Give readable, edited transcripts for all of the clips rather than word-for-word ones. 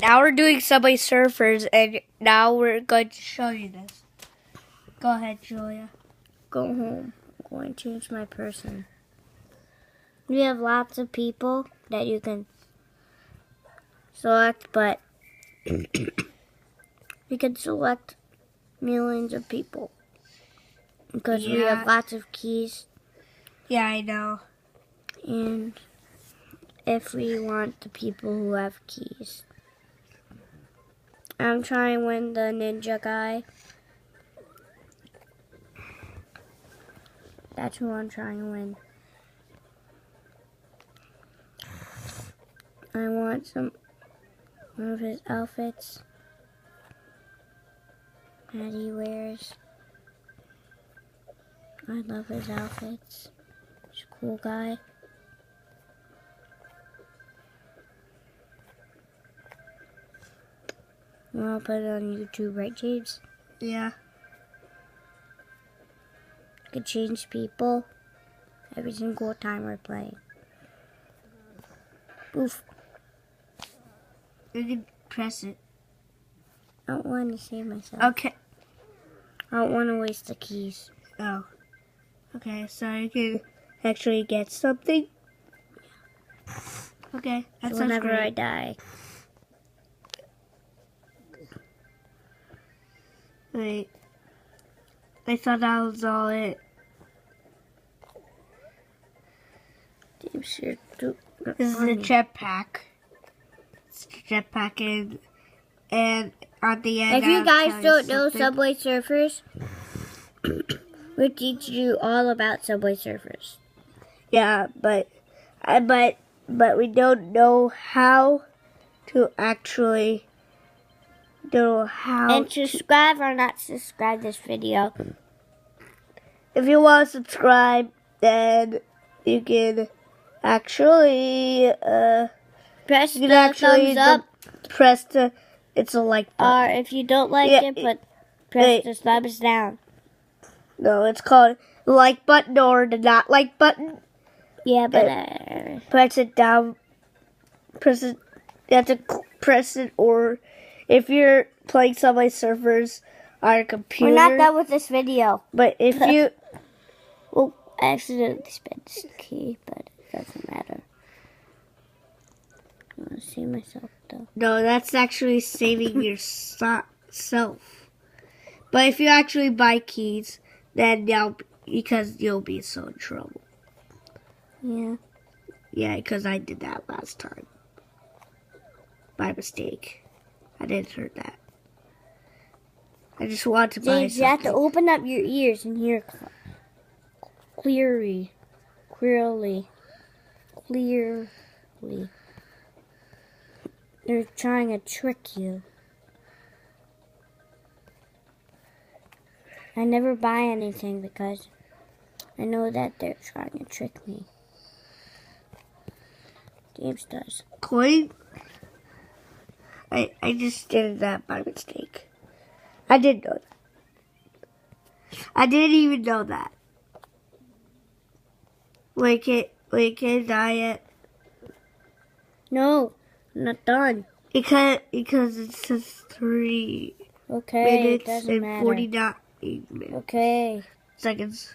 now we're doing Subway Surfers, and now we're going to show you this. Go ahead, Julia. Go home. I'm going to change my person. We have lots of people that you can select, but we can select millions of people because we have lots of keys. Yeah, I know. And if we want the people who have keys. I'm trying to win the ninja guy. That's who I'm trying to win. I want one of his outfits that he wears. I love his outfits. He's a cool guy. I'll put it on YouTube, right, James? Yeah. I could change people every single time we're playing. Oof. You can press it. I don't want to save myself. Okay. I don't want to waste the keys. Oh. Okay, so you can actually get something. Okay, that sounds Whenever great. I die. Wait. I thought that was all it. James, you're This is the jetpack. It's the jetpack and on the end. If you I'll guys tell don't know something. Subway Surfers, we'll teach you all about Subway Surfers. Yeah, but we don't know how to actually know how. And subscribe or not subscribe this video. If you want to subscribe, then you can actually Press you can the actually thumbs up. press the. It's a like button. Or if you don't like Yeah, it, but press the thumbs down. No, it's called like button or the not like button. Yeah, but Press it down. Press it. You have to press it, or if you're playing Subway Surfers on a computer. we're not done with this video. But if you, Well, I accidentally spent this key, but it doesn't matter. I want to see myself though. no, that's actually saving yourself. But if you actually buy keys, then you'll be so in trouble. Yeah. Yeah, because I did that last time. By mistake. I didn't hear that. I just want to buy James, you have to something. open up your ears and hear clearly. They're trying to trick you. I never buy anything because I know that they're trying to trick me. James does. Coin? I just did that by mistake. I didn't know that. I didn't even know that. Wait, can die yet? No, I'm not done. Because it says 3 Okay, it minutes doesn't and matter. 49 minutes. Okay. Seconds.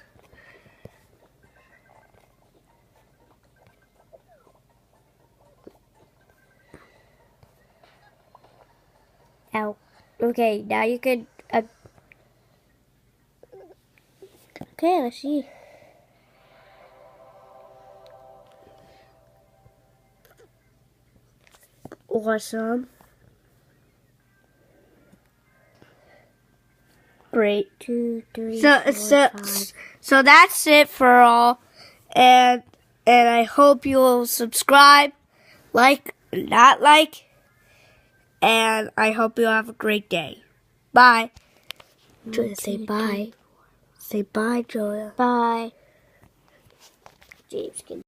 Ow. Okay, now you could. Okay, let's see. Awesome. Great. 2, 3, So 4, so 5. so that's it for all, and I hope you'll subscribe, not like, and I hope you'll have a great day. Bye. Julia, say bye. Say bye, Julia. Bye. James can